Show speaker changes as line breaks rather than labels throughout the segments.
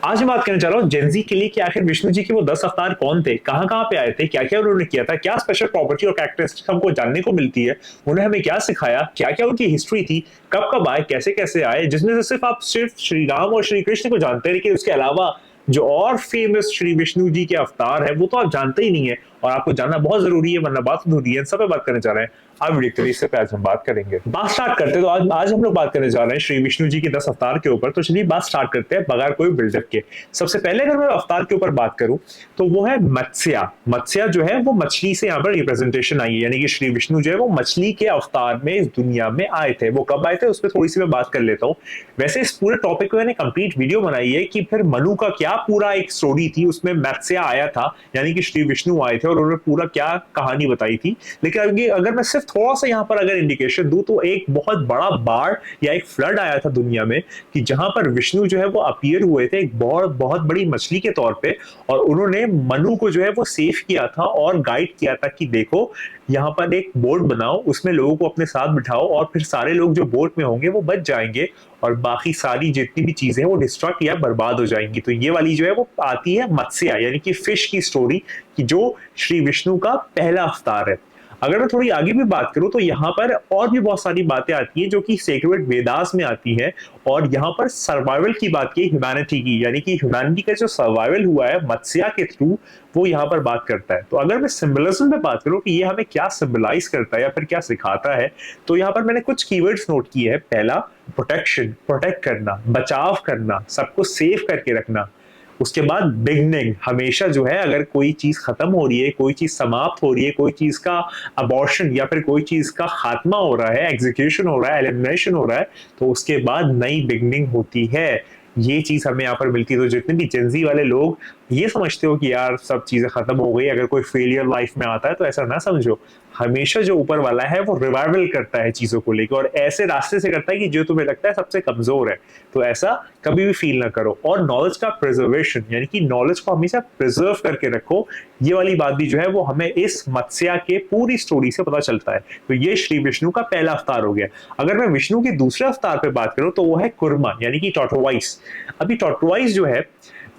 आज मैं बात करने जा रहा हूँ जेनजी के लिए कि आखिर विष्णु जी के वो 10 अवतार कौन थे, कहाँ-कहाँ पे आए थे, क्या-क्या उन्होंने किया था, क्या स्पेशल प्रॉपर्टी और कैरेक्टरिस्टिक्स हमको जानने को मिलती है, उन्होंने हमें क्या सिखाया, क्या-क्या उनकी हिस्ट्री थी, कब-कब आए, कैसे-कैसे आए, जिसमें से सिर्फ श्री राम और श्री कृष्ण को जानते हैं, लेकिन उसके अलावा जो और फेमस श्री विष्णु जी के अवतार हैं, वो तो आप जानते ही नहीं है और आपको जानना बहुत ज़रूरी है, वरना बात अधूरी है। इन सब पे बात करने जा रहे हैं। आप वीडियो के इससे पे आज हम बात करेंगे। बात स्टार्ट करते हैं तो आज हम लोग बात करने जा रहे हैं श्री विष्णु जी के 10 अवतार के ऊपर। तो चलिए बात स्टार्ट करते हैं बगैर कोई बिल्डअप के। सबसे पहले अगर मैं अवतार के ऊपर बात करूं तो वो है मत्स्या। मत्स्या जो है वो मछली से यहाँ पर रिप्रेजेंटेशन आई है, यानी कि श्री विष्णु जो है वो मछली के अवतार में इस दुनिया में आए थे। वो कब आए थे उस पर थोड़ी सी मैं बात कर लेता हूँ। वैसे इस पूरे टॉपिक पे मैंने कंप्लीट वीडियो बनाई है कि फिर मनु का क्या पूरा एक स्टोरी थी, उसमें मत्स्या आया था, यानी कि श्री विष्णु आए थे और उन्होंने पूरा क्या कहानी बताई थी। लेकिन अगर मैं सिर्फ थोड़ा सा यहाँ पर अगर इंडिकेशन दूं तो एक बहुत बड़ा बाढ़ या एक फ्लड आया था दुनिया में कि जहां पर विष्णु जो है वो अपीयर हुए थे एक बहुत बहुत बड़ी मछली के तौर पे, और उन्होंने मनु को जो है वो सेव किया था और गाइड किया था कि देखो यहाँ पर एक बोट बनाओ, उसमें लोगों को अपने साथ बिठाओ और फिर सारे लोग जो बोट में होंगे वो बच जाएंगे और बाकी सारी जितनी भी चीजें हैं वो डिस्ट्रॉय या बर्बाद हो जाएंगी। तो ये वाली जो है वो आती है मत्स्या यानी कि फिश की स्टोरी, कि जो श्री विष्णु का पहला अवतार है। अगर मैं थोड़ी आगे भी बात करूं तो यहाँ पर और भी बहुत सारी बातें आती हैं जो कि सेक्रेड वेदास में आती है, और यहाँ पर सर्वाइवल की बात की ह्यूमैनिटी की, यानी कि ह्यूमैनिटी का जो सर्वाइवल हुआ है मत्स्या के थ्रू, वो यहाँ पर बात करता है। तो अगर मैं सिंबलिज्म पे बात करूं कि ये हमें क्या सिंबलाइज करता है या फिर क्या सिखाता है, तो यहाँ पर मैंने कुछ कीवर्ड्स नोट किए हैं। पहला, प्रोटेक्शन, प्रोटेक्ट करना, बचाव करना, सबको सेफ करके रखना। उसके बाद बिगनिंग, हमेशा जो है अगर कोई चीज खत्म हो रही है, कोई चीज समाप्त हो रही है, कोई चीज का अबॉर्शन या फिर कोई चीज का खात्मा हो रहा है, एग्जीक्यूशन हो रहा है, एलिमिनेशन हो रहा है, तो उसके बाद नई बिगनिंग होती है। ये चीज हमें यहाँ पर मिलती है। तो जितने भी जेंजी वाले लोग ये समझते हो कि यार सब चीजें खत्म हो गई, अगर कोई फेलियर लाइफ में आता है, तो ऐसा ना समझो। हमेशा जो ऊपर वाला है वो रिवाइवल करता है चीजों को लेकर, और ऐसे रास्ते से करता है कि जो तुम्हें लगता है सबसे कमजोर है। तो ऐसा कभी भी फील ना करो। और नॉलेज का प्रिजर्वेशन, यानी कि नॉलेज को हमेशा प्रिजर्व करके रखो, ये वाली बात भी जो है वो हमें इस मत्स्या के पूरी स्टोरी से पता चलता है। तो ये श्री विष्णु का पहला अवतार हो गया। अगर मैं विष्णु के दूसरे अवतार पे बात करूं तो वो है कुर्मा, यानी कि टॉर्टोवाइस। अभी टॉर्टोवाइस जो है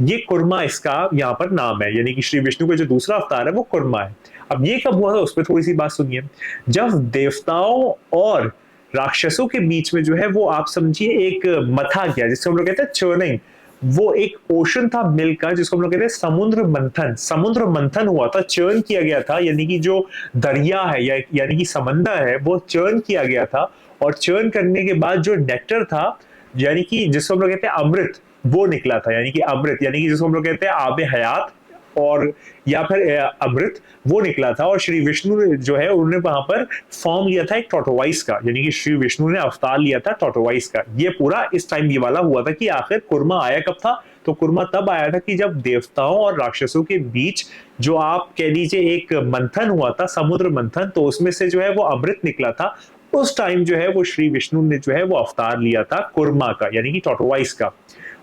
ये कुर्मा इसका यहाँ पर नाम है, यानी कि श्री विष्णु का जो दूसरा अवतार है वो कुर्मा है। अब ये कब हुआ था उस पर थोड़ी सी बात सुनिए। जब देवताओं और राक्षसों के बीच में जो है वो आप समझिए एक मथा गया, जिसको हम लोग कहते हैं चर्निंग। वो एक ओशन था मिल्क का, जिसको हम लोग कहते हैं समुद्र मंथन। समुद्र मंथन हुआ था, चर्न किया गया था, यानी कि जो दरिया है यानी कि समंदर है वो चर्न किया गया था। और चर्न करने के बाद जो नेक्टर था, यानी कि जिसको हम लोग कहते हैं अमृत, वो निकला था। यानी कि अमृत, यानी कि जिसको हम लोग कहते हैं आबे हयात, और या फिर अमृत, वो निकला था। और श्री विष्णु जो है उन्होंने वहां पर फॉर्म लिया था एक टॉर्टोवाइस का, यानी कि श्री विष्णु ने अवतार लिया था टॉर्टोवाइस का। ये पूरा इस टाइम ये वाला हुआ था कि आखिर कुर्मा आया कब था। तो कुर्मा तब आया था कि जब देवताओं और राक्षसों के बीच जो आप कह लीजिए एक मंथन हुआ था, समुद्र मंथन, तो उसमें से जो है वो अमृत निकला था। उस टाइम जो है वो श्री विष्णु ने जो है वो अवतार लिया था कुर्मा का, यानी कि टॉर्टोवाइस का।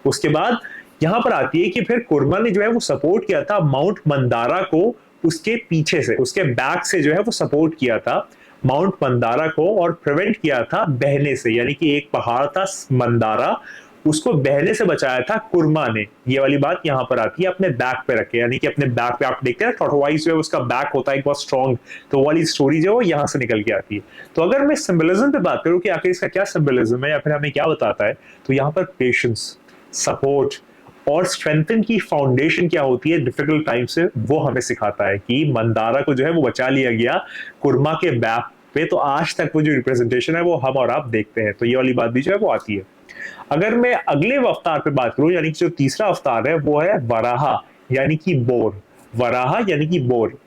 उसके बाद यहां पर आती है कि फिर कुर्मा ने जो है वो सपोर्ट किया था माउंट मंदारा को, उसके पीछे से, उसके बैक से जो है वो सपोर्ट किया था माउंट मंदारा को, और प्रिवेंट किया था बहने से। यानी कि एक पहाड़ था मंदारा, उसको बहने से बचाया था कुर्मा ने। ये वाली बात यहाँ पर आती है, अपने बैक पे रखे, यानी कि अपने बैक पे आप देखते हैं टॉर्टोवाइस जो है उसका बैक होता है एक बहुत स्ट्रॉन्ग, तो वो वाली स्टोरी जो है वो यहाँ से निकल के आती है। तो अगर मैं सिंबलिज्म पे बात करूँ कि आखिर इसका क्या सिंबलिज्म है या फिर हमें क्या बताता है, तो यहाँ पर पेशेंस, सपोर्ट और स्ट्रेंथन की फाउंडेशन क्या होती है डिफिकल्ट टाइम से, वो हमें सिखाता है कि मंदारा को जो है वो बचा लिया गया कुर्मा के बैक पे। तो आज तक वो जो रिप्रेजेंटेशन है वो हम और आप देखते हैं। तो ये वाली बात भी जो है वो आती है। अगर मैं अगले अवतार पे बात करूं, यानी कि जो तीसरा अवतार है वो है वराहा, यानी कि बोर। वराहा यानी कि बोर।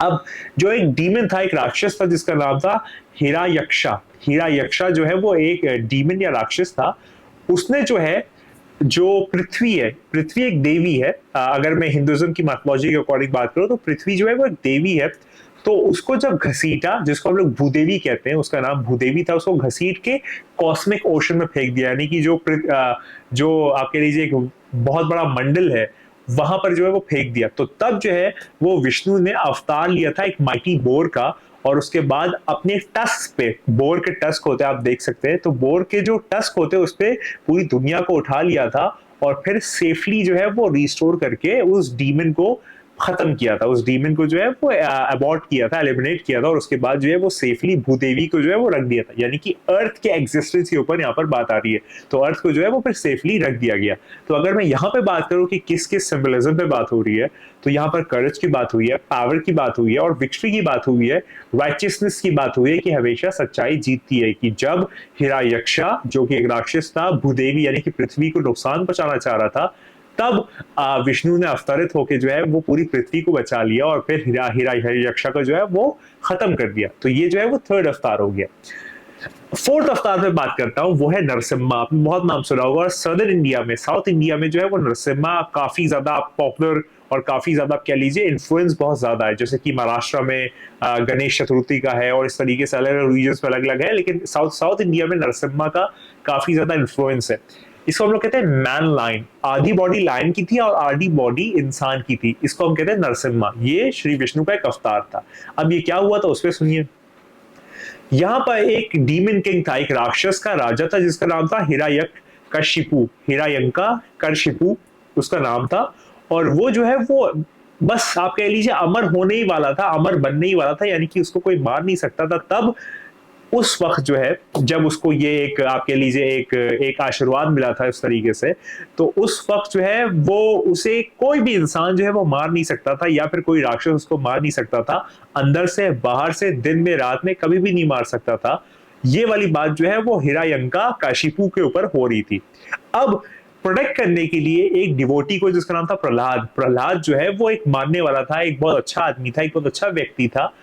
अब जो एक डीमन था, एक राक्षस था जिसका नाम था हीरा यक्षा। हीरा यक्षा जो है वो एक डीमन या राक्षस था। उसने जो है, जो पृथ्वी है, पृथ्वी एक देवी है। अगर मैं हिंदुइज्म की मैथोलॉजी के अकॉर्डिंग बात करूं तो पृथ्वी जो है वो एक देवी है। तो उसको जब घसीटा, जिसको हम लोग भूदेवी कहते हैं, उसका नाम भूदेवी था, उसको घसीट के कॉस्मिक ओशन में फेंक दिया। यानी कि जो आप कह लीजिए एक बहुत बड़ा मंडल है, वहां पर जो है वो फेंक दिया। तो तब जो है वो विष्णु ने अवतार लिया था एक माइटी बोर का, और उसके बाद अपने टस्क पे, बोर के टस्क होते हैं आप देख सकते हैं, तो बोर के जो टस्क होते हैं उस पे पूरी दुनिया को उठा लिया था और फिर सेफली जो है वो रिस्टोर करके उस डीमन को खत्म किया था, उस डीमन को जो है वो अबॉर्ट किया था, एलिमिनेट किया था, और उसके बाद जो है वो सेफली भूदेवी को जो है वो रख दिया था। यानी कि अर्थ के एग्जिस्टेंस के ऊपर यहाँ पर बात आ रही है, तो अर्थ को जो है वो फिर सेफली रख दिया गया। तो अगर मैं यहाँ पे बात करूँ कि किस किस सिंबलिज्म पे बात हो रही है, तो यहाँ पर करेज की बात हुई है, पावर की बात हुई है, और विक्ट्री की बात हुई है, राइचियसनेस की बात हुई है कि हमेशा सच्चाई जीतती है। कि जब हिरायक्षा जो कि एक राक्षस था, भूदेवी यानी कि पृथ्वी को नुकसान पहुंचाना चाह रहा था, तब विष्णु ने अवतरित होकर जो है वो पूरी पृथ्वी को बचा लिया और फिर हिरायक्षा को जो है वो खत्म कर दिया। तो ये जो है वो थर्ड अवतार हो गया। फोर्थ अवतार में बात करता हूँ, वो है नरसिम्हा। आपने बहुत नाम सुना होगा, और सदर्न इंडिया में, साउथ इंडिया में जो है वो नरसिम्हा काफी ज्यादा पॉपुलर और काफी ज्यादा कह लीजिए इन्फ्लुएंस बहुत ज्यादा है। जैसे कि महाराष्ट्र में गणेश चतुर्थी का है, और इस तरीके से अलग अलग रीजन में अलग अलग है, लेकिन साउथ इंडिया में नरसिम्हा का काफी ज्यादा इन्फ्लुएंस है। इसको हम लोग कहते हैं मैन लाइन। आधी बॉडी लायन की थी और आधी बॉडी इंसान की थी, इसको हम कहते हैं नरसिम्हा। ये श्री विष्णु का एक अवतार था। अब ये क्या हुआ था उस पर सुनिए। यहाँ पर एक डीमन किंग था, एक राक्षस का राजा था, जिसका नाम था हिरण्यकशिपु, हिरण्यकशिपु उसका नाम था। और वो जो है वो बस आप कह लीजिए अमर होने ही वाला था, अमर बनने ही वाला था, यानी कि उसको कोई मार नहीं सकता था। तब उस वक्त जो है, जब उसको ये एक आप कह लीजिए एक आशीर्वाद मिला था इस तरीके से, तो उस वक्त जो है वो उसे कोई भी इंसान जो है वो मार नहीं सकता था, या फिर कोई राक्षस उसको मार नहीं सकता था, अंदर से बाहर से, दिन में रात में, कभी भी नहीं मार सकता था। ये वाली बात जो है वो हिरण्यकशिपु के ऊपर हो रही थी। अब प्रोटेक्ट करने के लिए एक डिवोटी को, जिसका नाम था प्रहलाद, प्रहलाद जो है वो एक मानने वाला था, एक बहुत अच्छा आदमी था, एक बहुत अच्छा व्यक्ति था,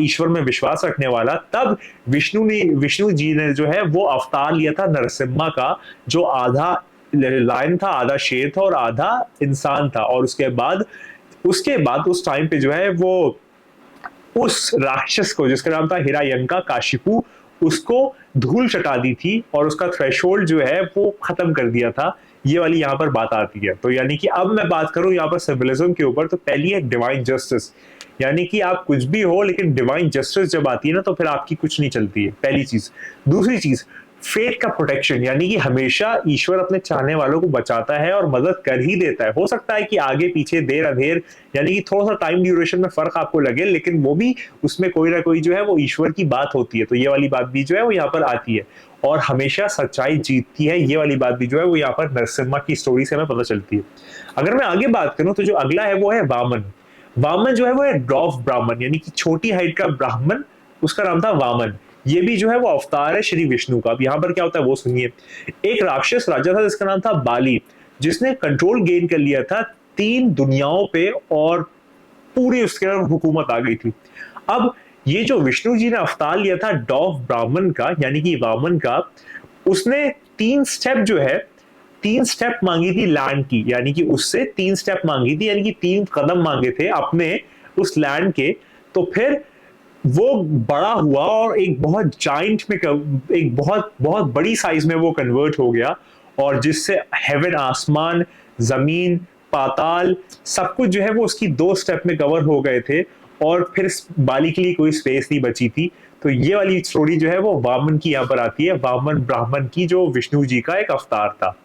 ईश्वर में विश्वास रखने वाला। तब विष्णु जी ने जो है वो अवतार लिया था नरसिम्हा का, जो आधा लायन था, आधा शेर था और आधा इंसान था। और उसके बाद उस टाइम पे जो है वो उस राक्षस को, जिसका नाम था हिरण्यकशिपु, उसको धूल चटा दी थी और उसका थ्रेशोल्ड जो है वो खत्म कर दिया था। ये वाली यहाँ पर बात आती है। तो यानी कि अब मैं बात करूं यहाँ पर सिंबलिज्म के ऊपर, तो पहली है डिवाइन जस्टिस, यानी कि आप कुछ भी हो लेकिन डिवाइन जस्टिस जब आती है ना, तो फिर आपकी कुछ नहीं चलती है, पहली चीज। दूसरी चीज, फेट का प्रोटेक्शन, यानी कि हमेशा ईश्वर अपने चाहने वालों को बचाता है और मदद कर ही देता है। हो सकता है कि आगे पीछे, देर अधेर, यानी कि थोड़ा सा टाइम ड्यूरेशन में फर्क आपको लगे, लेकिन वो भी उसमें कोई ना कोई जो है वो ईश्वर की बात होती है। तो ये वाली बात भी जो है वो यहाँ पर आती है, और हमेशा सच्चाई जीतती है, ये वाली बात भी जो है वो यहाँ पर नरसिम्हा की स्टोरी से हमें पता चलती है। अगर मैं आगे बात करूं, तो जो अगला है वो है वामन। वामन जो है वो है ड्वार्फ ब्राह्मण, यानी कि छोटी हाइट का ब्राह्मण, उसका नाम था वामन। ये भी जो है वो अवतार है श्री विष्णु का। अब यहाँ पर क्या होता है वो सुनिए। एक राक्षस राजा था जिसका नाम था बाली, जिसने कंट्रोल गेन कर लिया था 3 दुनियाओं पे, और पूरी उसके हुकूमत आ गई थी। अब ये जो विष्णु जी ने अवतार लिया था ड्वार्फ ब्राह्मण का, यानी कि वामन का, उसने 3 स्टेप जो है, 3 स्टेप मांगी थी लैंड की, यानी कि उससे 3 स्टेप मांगी थी, यानी कि 3 कदम मांगे थे अपने उस लैंड के। तो फिर वो बड़ा हुआ और एक बहुत जाइंट में, एक बहुत बहुत बड़ी साइज में वो कन्वर्ट हो गया, और जिससे हेवन, आसमान, जमीन, पाताल, सब कुछ जो है वो उसकी 2 स्टेप में कवर हो गए थे, और फिर बाली के लिए कोई स्पेस नहीं बची थी। तो ये वाली स्टोरी जो है वो वामन की यहाँ पर आती है, वामन ब्राह्मण की, जो विष्णु जी का एक अवतार था।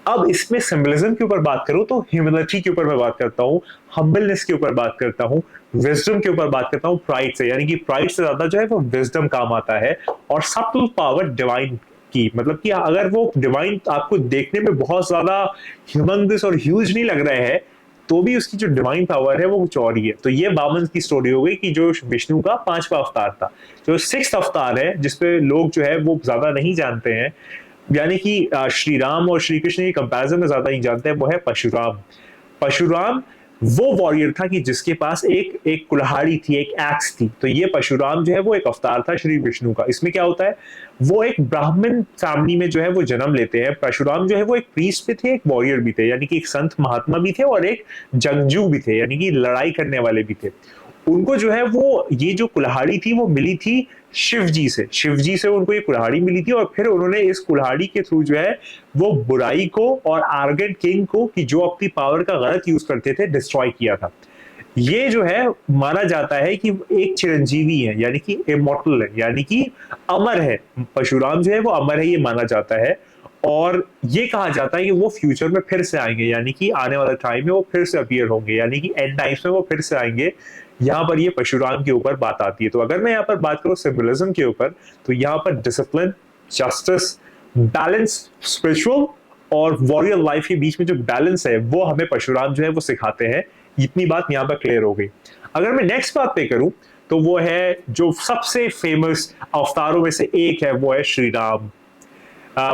अब इसमें सिंबलिज्म के ऊपर बात करूं, तो ह्यूमिलिटी के ऊपर मैं बात करता हूं, हम्बलनेस के ऊपर बात करता हूं, विजडम के ऊपर बात करता हूं, प्राइड से, यानी कि प्राइड से ज्यादा जो है वो विजडम काम आता है, और सब्टल पावर डिवाइन की, मतलब कि अगर वो डिवाइन आपको देखने में बहुत ज्यादा ह्यूमंगस और ह्यूज नहीं लग रहे हैं, तो भी उसकी जो डिवाइन पावर है वो कुछ और ही है। तो ये वामन की स्टोरी हो गई, कि जो विष्णु का 5वां अवतार था। जो 6th अवतार है, जिसपे लोग जो है वो ज्यादा नहीं जानते हैं, यानी कि श्री राम और श्री कृष्ण की कंपैरिजन में ज्यादा नहीं जानते हैं, वो है परशुराम। परशुराम वो वॉरियर था कि जिसके पास एक कुल्हाड़ी थी, एक एक्स थी। तो ये परशुराम जो है वो एक अवतार था श्री विष्णु का। इसमें क्या होता है, वो एक ब्राह्मण फैमिली में जो है वो जन्म लेते हैं। परशुराम जो है वो एक प्रीस्ट भी थे, एक वॉरियर भी थे, यानी कि एक संत महात्मा भी थे, और एक जंगजू भी थे, यानी कि लड़ाई करने वाले भी थे। उनको जो है वो ये जो कुल्हाड़ी थी वो मिली थी शिव जी से उनको ये कुल्हाड़ी मिली थी, और फिर उन्होंने इस कुल्हाड़ी के थ्रू जो है वो बुराई को और आर्गेंट किंग को, कि जो अपनी पावर का गलत यूज करते थे, डिस्ट्रॉय किया था। ये जो है माना जाता है कि एक चिरंजीवी है, यानी कि इमॉर्टल है, यानी कि अमर है। परशुराम जो है वो अमर है, ये माना जाता है। और ये कहा जाता है कि वो फ्यूचर में फिर से आएंगे, यानी कि आने वाले टाइम में वो फिर से अपीयर होंगे, यानी कि एंड टाइम्स में वो फिर से आएंगे। यहाँ पर ये परशुराम के ऊपर बात आती है। तो अगर मैं यहाँ पर बात करूँ सिंबलिज्म के ऊपर, तो यहाँ पर डिसिप्लिन, जस्टिस, बैलेंस, स्पिरिचुअल और वॉरियर लाइफ के बीच में जो बैलेंस है वो हमें परशुराम जो है वो सिखाते हैं। इतनी बात यहाँ पर क्लियर हो गई। अगर मैं नेक्स्ट बात पे करूं तो वो है जो सबसे फेमस अवतारों में से एक है, वो है श्री राम।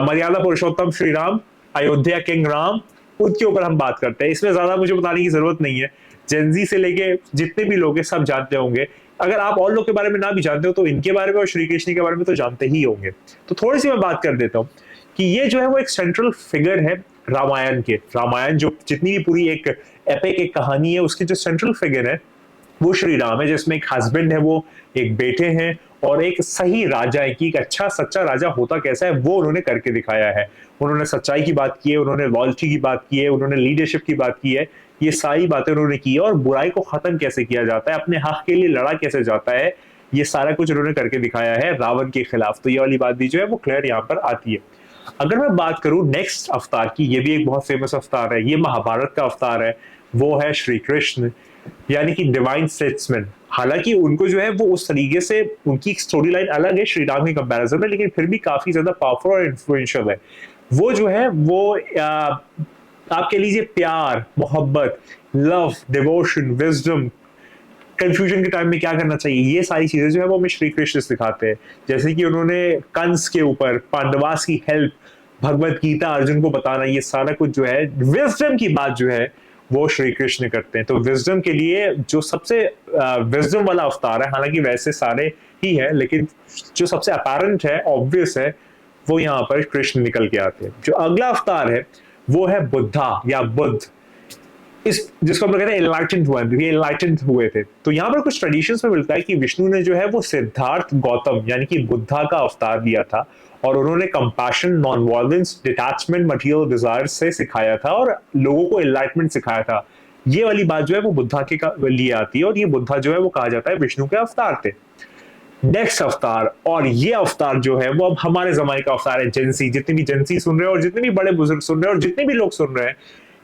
मर्यादा पुरुषोत्तम श्री राम, अयोध्या किंग राम, उनके ऊपर हम बात करते हैं। इसमें ज्यादा मुझे बताने की जरूरत नहीं है, जेनजी से लेके जितने भी लोग हैं सब जानते होंगे। अगर आप और लोग के बारे में ना भी जानते हो तो इनके बारे में और श्री कृष्ण के बारे में तो जानते ही होंगे। तो थोड़ी सी मैं बात कर देता हूँ कि ये जो है वो एक सेंट्रल फिगर है रामायण के। रामायण जो जितनी भी पूरी एक एपिक एक कहानी है, उसकी जो सेंट्रल फिगर है वो श्री राम है, जिसमें एक हस्बैंड है, वो एक बेटे हैं और एक सही राजा है कि एक अच्छा सच्चा राजा होता कैसा है वो उन्होंने करके दिखाया है। उन्होंने सच्चाई की बात की है, उन्होंने लॉयल्टी की बात की है, उन्होंने लीडरशिप की बात की है। ये सारी बातें उन्होंने की है और बुराई को खत्म कैसे किया जाता है, अपने हक के लिए लड़ा कैसे जाता है, ये सारा कुछ उन्होंने करके दिखाया है रावण के खिलाफ। तो ये वाली बात भी जो है वो क्लियर यहाँ पर आती है। अगर मैं बात करूं नेक्स्ट अवतार की, ये भी एक बहुत फेमस अवतार है, ये महाभारत का अवतार है, वो है श्री कृष्ण, यानी कि डिवाइन स्टेट्समैन। हालांकि उनको जो है वो उस तरीके से उनकी स्टोरी लाइन अलग है श्री राम के कंपैरिजन में, लेकिन फिर भी काफी ज्यादा पावरफुल और इन्फ्लुएंशियल है। वो जो है वो आप कह लीजिए प्यार, मोहब्बत, लव, डिवोशन, विजडम, कंफ्यूजन के टाइम में क्या करना चाहिए, ये सारी चीजें जो है वो हमें श्री कृष्ण सिखाते हैं। जैसे कि उन्होंने कंस के ऊपर पांडवास की हेल्प, भगवत गीता अर्जुन को बताना, ये सारा कुछ जो है विजडम की बात जो है वो श्री कृष्ण करते हैं। तो विजडम के लिए जो सबसे विजडम वाला अवतार है, हालांकि वैसे सारे ही है लेकिन जो सबसे अपैरेंट है, ऑब्वियस है, वो यहाँ पर कृष्ण निकल के आते हैं। जो अगला अवतार है वो है बुद्धा या बुद्ध, इस जिसको हम लोग कहते हैं एनलाइटेंड वन, ये एनलाइटेंड हुए थे। तो यहाँ पर कुछ ट्रेडिशंस में मिलता है कि विष्णु ने जो है वो सिद्धार्थ गौतम यानी कि बुद्धा का अवतार लिया था और उन्होंने compassion, non violence, detachment, material desire से सिखाया था और लोगों को एनलाइटमेंट सिखाया था। ये वाली बात जो है वो बुद्धा के लिए आती है और ये बुद्धा जो है वो कहा जाता है विष्णु के अवतार थे। नेक्स्ट अवतार, और ये अवतार जो है वो अब हमारे जमाने का अवतार है, जेंसी। जितने भी जेंसी सुन रहे हैं और जितने भी बड़े बुजुर्ग सुन रहे हैं और जितने भी लोग सुन रहे हैं,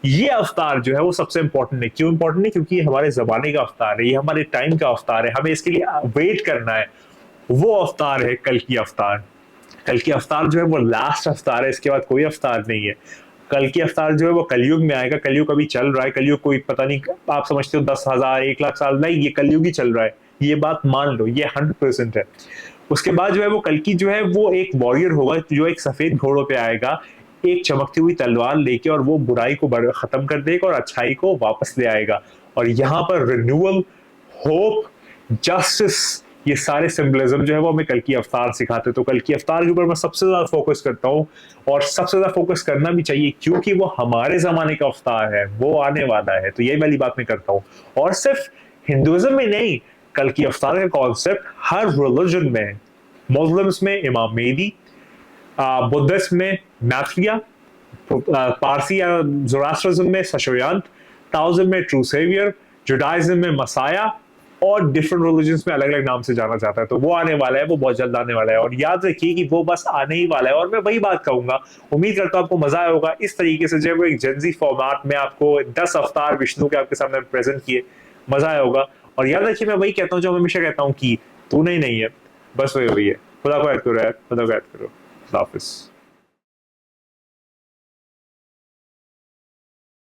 ये अवतार जो है वो सबसे इंपॉर्टेंट है। क्यों इंपॉर्टेंट है? क्योंकि ये हमारे जमाने का अवतार है, ये हमारे टाइम का अवतार है, हमें इसके लिए वेट करना है। वो अवतार है कल की अवतार। कल की अवतार जो है वो लास्ट अवतार है, इसके बाद कोई अवतार नहीं है। कल की अवतार जो है वो कलयुग में आएगा। कलयुग अभी चल रहा है, कलयुग कोई पता नहीं, आप समझते हो 10,000 1 लाख साल, नहीं, ये कलयुग ही चल रहा है, ये बात मान लो, ये 100% है। उसके बाद जो है वो कल की जो है वो एक वॉरियर होगा जो एक सफेद घोड़ों पे आएगा, एक चमकती हुई तलवार लेके, और वो बुराई को खत्म कर देगा और अच्छाई को वापस ले आएगा। और यहाँ पर रिन्यूअल, होप, जस्टिस, ये सारे सिंबलिज्म जो है वो हमें कल की अवतार सिखाते हैं। तो कल की अवतार के ऊपर मैं सबसे ज्यादा फोकस करता हूँ और सबसे ज्यादा फोकस करना भी चाहिए, क्योंकि वो हमारे जमाने का अवतार है, वो आने वाला है। तो यही वाली बात मैं करता हूँ। और सिर्फ हिंदुइज्म में नहीं, कल की अवतार का कॉन्सेप्ट हर रिलीजन में है। मुस्लिम्स में इमाम मेहदी, बुद्धिस्ट में मैथ्रिया, पारसी या ज़ोरास्ट्रिज्म में सशोयांत, ताओइज्म में ट्रू सेवियर, जुडाइज्म में मसाया, और डिफरेंट रिलीजन्स में अलग अलग नाम से जाना जाता है। तो वो आने वाला है, वो बहुत जल्द आने वाला है, और याद रखिए कि वो बस आने ही वाला है। और मैं वही बात कहूंगा, उम्मीद करता हूं आपको मजा आया होगा। इस तरीके से जब एक जेंजी फॉर्मेट में आपको 10 अवतार विष्णु के आपके सामने प्रेजेंट किए, मजा आया होगा। और याद रखिए, मैं वही कहता हूँ जो हमेशा कहता हूँ कि तू नहीं है, बस वही है। खुदा को याद करो यार, खुदा को याद करो। हाफिज।